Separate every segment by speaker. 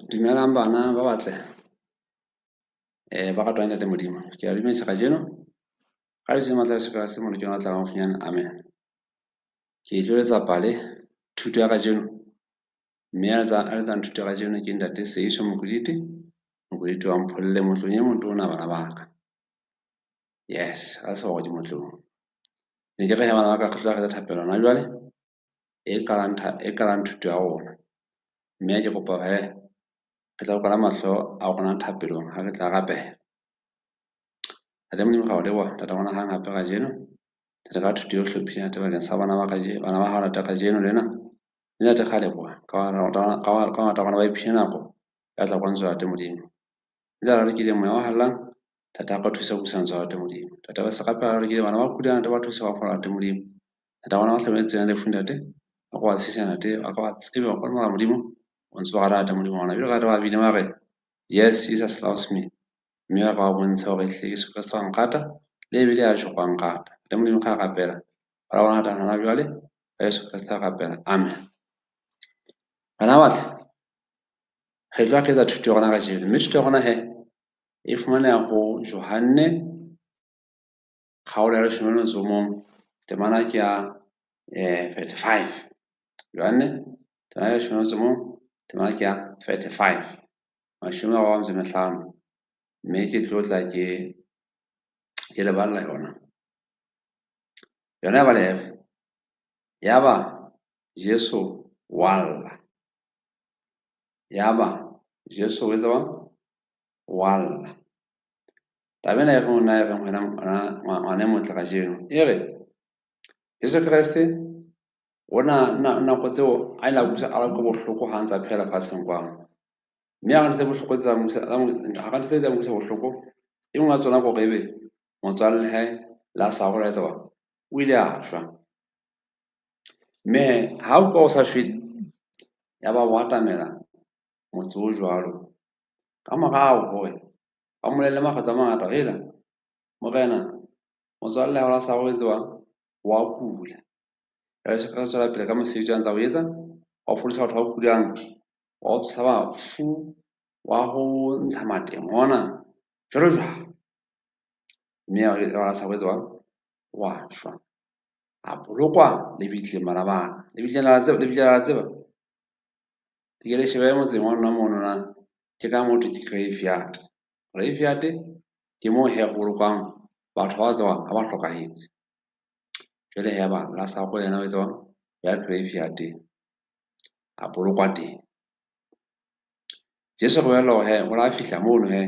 Speaker 1: Dumelang bana ba batle. Ba ratwang ntate Modimo. Ke a dumedisa kajeno. Ka le matla se se molo ke ona tla ga mofanyana. Amen. Ke tloletsa pale thuto ya kajeno. Mme a letsa thuto ya kajeno ke ntate Seiso Mokoditi. Mokoditi wa Mpholle motlong e motona bana ba ka. Yes, a se wa di motlong. Ne ke re bana ba ka tloga ka thapelo na jwale. E kalang thuto ya rona. Mme ke kopa he ke tla kwala mahlo a rona thapelong ha ke tla rapela. Tate Modimo ga o leboha tata bona hang hape kajeno. Tata ka thuto e hlophileng ate bakeng sa bana ba kajeno, bana ba hao tata kajeno lena. Le ate ga leboha ka ngata bana ba iphile nako ya tla kwantswa ate Modimo. Le tla re ke moya wa hallang tata ka thusa go santswa ate Modimo. Tata ba se gape re ke bana ba kudana tata ba thusa ba fola ate Modimo. Tata bona ba tlhametseng le funda ate ba go tsisana ate ba go tsebe ba kgona Modimo o ntse ba rata Modimo ona bile ga re ba bile mare yes Jesus loves me. Mme ba ba bontsha hore hle Yesu Kristo wa nkata le ebile a jo kwa nkata le Modimo ga rapela ba bona ta hana jwale Yesu Kristo a rapela amen. Bana batle re tla ke tsa thuto ya rona ka jeno mme thuto ya rona he e fumaneha ho Johanne kgaolo ya 10 temana ke ya 35. Johanne temana ya 10 temana ke ya 35 mashome a wa mtse mehlano mme ke tlo tla ke le balla yona ya balere yaba Jesu walla yaba Jesu wetsa ba walla tabena e re mona e re ngwana motle ka jeno e re Jesu Kriste ona nako tseo a ila busa a go bohloko ha ntsa phela fatseng kwang mme a ntse bohloko tsa musa a ka ntse tsa musa bohloko e ngwa tsona go rebe motswalle he la sa go letsa ba o ile a shwa mme ha o ka o sa shwele ya ba watamela motse o jwalo ka morao hore ba molelle makgetlo a mangata hela morena motswalle ha o la sa go etsa wa kula ya se ka tswela pele ka mosebetsi a ntsa o etsa wa fodisa batho ba kulang wa o tshaba fu wa ho ntsha matemo ona jwalo jwalo mme ya sa go etsa wa shwa a bolokwa le bitleng bana ba le bitleng la tseba ke le shebe motseng wa nna mono na ke ka motho ke graveyard ke mo he go lokwang batho ba tswa ba hlokahetse jwale he ba la sa go yena o etsa ya graveyard a bolokwa teng Jesu go yalo he o la fihla mono he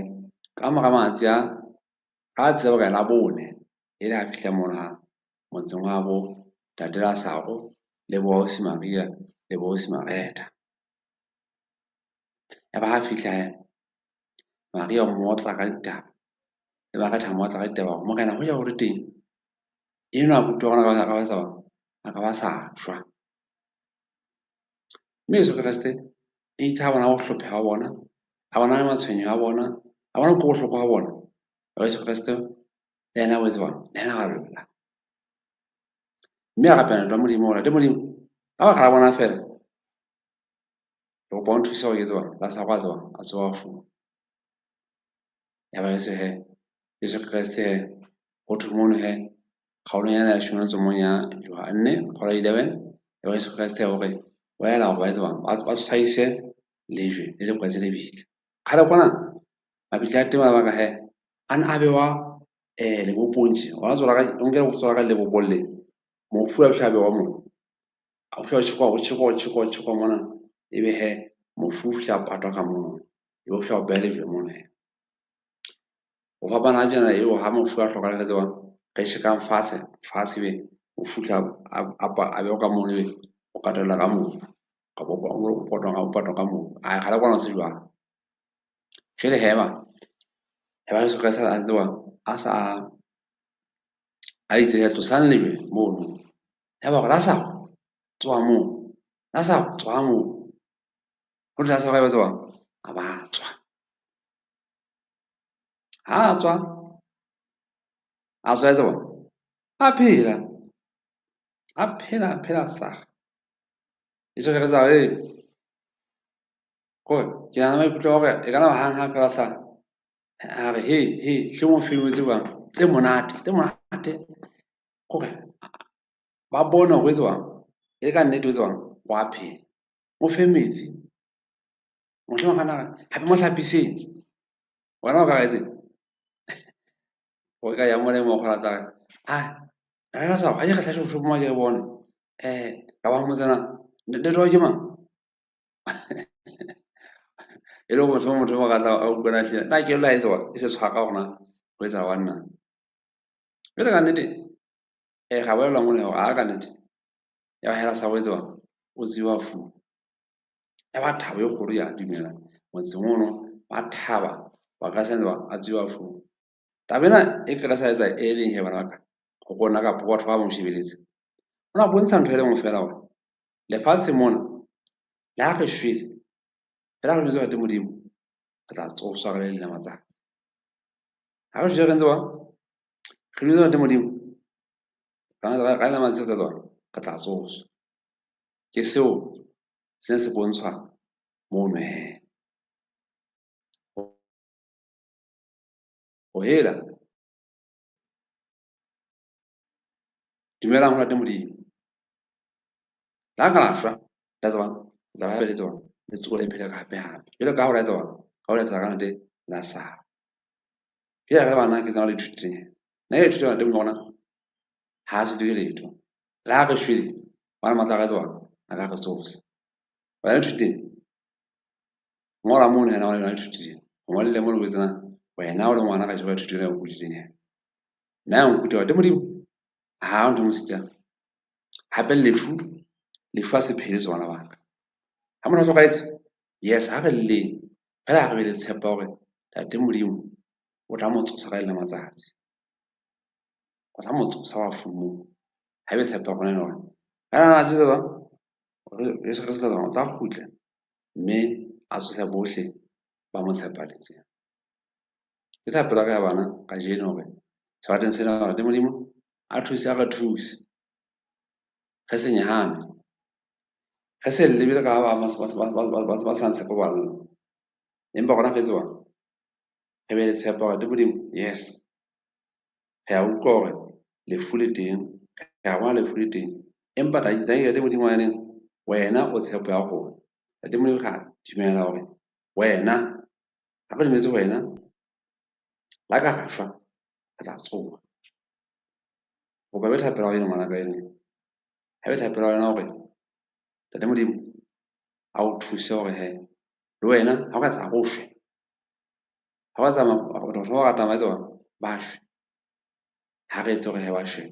Speaker 1: ka mora matsi a tseba ka la bone ile a fihla mono ha motseng wa bo tatela sago le bo Ausi Maria le bo Ausi Mareta ya ba ha fihla he Maria o motla ka ditaba le ba ka thamo tla ka ditaba mo kana ho ya hore teng eno a butu gona ka ba sa a ka ba sa shwa mme Jesu Kriste e itse bona go hlopha bona a bona le matshwenyo a bona a bona go bohloko ga bona Jesu Kriste le yena o etsa le yena ga lla mme a rapela tla Modimo ona le Modimo a ba ga bona fela go bona thusa go etsa ba sa kwa tswa a tswa fu ya ba se he Jesu Kriste he go thumono he kgaolo yana ya shona tsomong ya Johanne kgola 11 ya Jesu Kriste hore wa ela go etsa ba tshwaise lejwe le le kwetse le bile ga le kwana mabitla a tema ba ka he an abewa le bopontshi wa tswa ka onke go tswa ka le bobolle mo fu a shabe wa mo a fu a tshiko mona ebe he mo fu hla patwa ka mono e bo hla bele jwe mona o fa bana jana eo ha mo fu a hloka le tswa ge se ka fase be o futla a be ka mono o katela ka mono ka bo o potong ka mono a ga le kwana se jwa jele heba heba se ka sa a tswa a sa a itse ya tlosa lejwe mono ya ba ra sa tswa mo la sa tswa mo go tla sa ga ba tswa a ba tswa ha tswa a tswa tswa a phela sa e se re sa Go ke ana maikutlo wa e kana hang ha fela sa a re he hle mo fengwetse bang tse monate gore ba bona go etswang e ka nnete etswang go a phela mo fe metsi motlho wa kana hape mo hlapiseng wena o ka etse go ka ya mo le mo kgala tsa a sa ga ke tlhatlhe go shoma ke bone ka ba mo tsena le do ke mang e le motho mo ga tla a ukana hle na ke la etswa e se tshwaka gona go etsa wanna e le ka nnete ga ba la mo le a ka nnete ya hela sa go etswa o tsiwa fu ya ba thabo e kgolo ya dumela motse mono ba thaba ba ka sentse ba a tsiwa fu tabena e ka sa etsa e leng he bana ka go bona ka batho ba mo shebeletse ona bontsha ntho e le mo fela gore lefatshe mona le a re shwele fela go bitsa ga modimo re tla tsoswa ka le lena matsatsi ga re shwele ntse ba re bitsa ga modimo ka lena matsatsi tsa tsona ka tla tsoswa ke seo se se bontshwa mo nwe o hela dumelang go late modimo la ka la shwa la tsaba la ba le tsona le tsole phele ka hape jalo ka go la tsaba ka go la tsaka nate la sa ke ya ga bana ke tsana le thuteng na e thutela teng bona ha se dire letho la ga shwele bana matla ga tsaba a ka go tsosa ba le thuteng ngola mo ne na le thuteng mo le mo le tsena wena o le ngwana ka jwa thutela go kudileng na o kutwa te modimo ha o ntse tsa hape lefu a se phele tsona bana ha mona so gaetse yes ha re le fela ga be le tshepa gore tate modimo o tla mo tsosa ka le matsatsi o tla mo tsosa wa fumo ha be tshepa gona le gore kana tse ba re se ka tla khutla mme a tsosa bohle ba mo tshepaletse ke tsa pela ka bana ka jeno gore se bateng se la tate modimo a thuse ga thuse ge se nyahame ge se lebile ka ba sa ntshepa ba nna empa gona fetswa ge be le tshepa gore tate modimo yes ge a utlwa gore lefu le teng ge a bona lefu le teng empa tate modimo wa yaneng wena o tshepo ya gona tate modimo ga dumela gore wena ga ba dumetse wena la ka ga shwa ka tla tsoga go ba be thapela go ena ngwana ka ene ha be thapela wena gore tate modimo a o thuse gore he le wena ha o ka tsa go shwe ha ba tsama batho ba rata ba tswa ba shwe ha re etse gore he ba shwe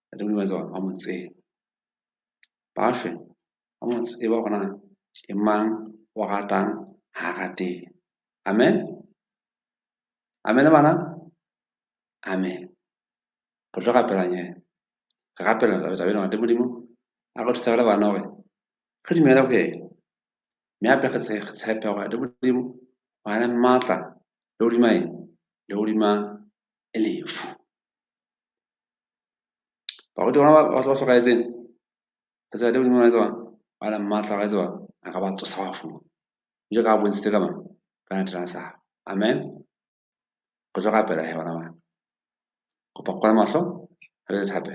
Speaker 1: tate modimo ba tswa ba mo tsebe ba shwe ba mo tseba gona ke mang o ratang ha rateng amen amen bana amen go tlo gapelanye re gapela tabeng gore tate modimo a go thusa le bana gore ge dumela go ena mme ape ge tshepe gore tate modimo wa le maatla le godima eng le godima lefu ba go bona ba tlhokaetseng ge tate modimo wa tswa wa le maatla ga tswa a ka ba tsosa wa fu jo ka bontshitse ka mang ka natela sa amen go tlo gapela he bana bana go pa kwa mahlo ga le thape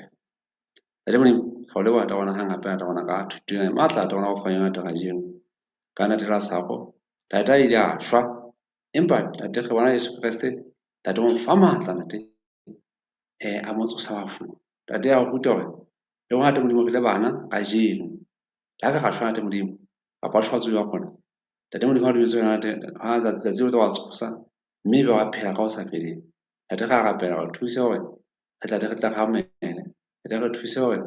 Speaker 1: le modimo ga le bona gona hang gape ta gona ka thuteng maatla ta gona go fanya ngata ga jeno ka natela sa go tata ile a shwa empa tate ge bona Yesu Kriste tate mo fa maatla nate a mo tsosa wa fu tate a go ruta gore le go tate modimo le bana ga jeno la ka ga shwa tate modimo ka pa shwa tso ya gona tate modimo ga dumetse yona tate ha tsa tseo tsa wa tsosa mme be wa phela ka o sa feleng tate ga gapela go thusa gore re tla ga mene tate re thuse gore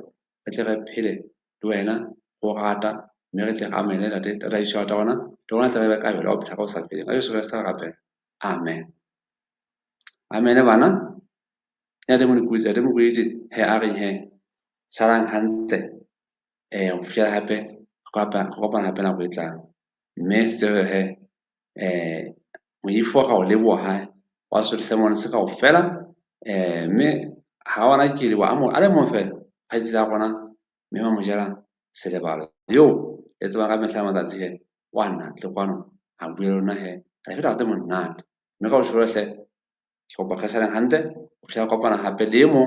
Speaker 1: re tle re phele le wena go rata mme re tle ga mene tate tata Yesu ta gona le gona tla be ka bela go phela ka o sa feleng ka Yesu Kriste ga gapela amen amen bana ya de mo kudite he a re he salang hantle go fitlhela gape go kopana gape nako e tlang mme se he moifo ga o leboga wa se sermon se ka o fela mme ga ona kile wa a le mo fela ga itse la gona mme wa mo jela selebalo yo e tseba ka mehla matsatsi he Wana tle kwano a bue lona he a fela gate monate mme ka botlholo hle ke kopa kgesaneng hantle o tla kopana hape le mo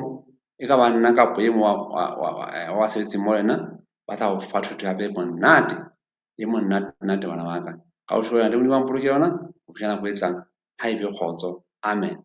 Speaker 1: e ka ba nna kapo e mo wa sebetseng mo wena ba tla go fa thuto hape monate e monate bana ba ka ka botlholo le modimo a mpoloke yona go fitlha nako e tlang ha ebe kgotso amen.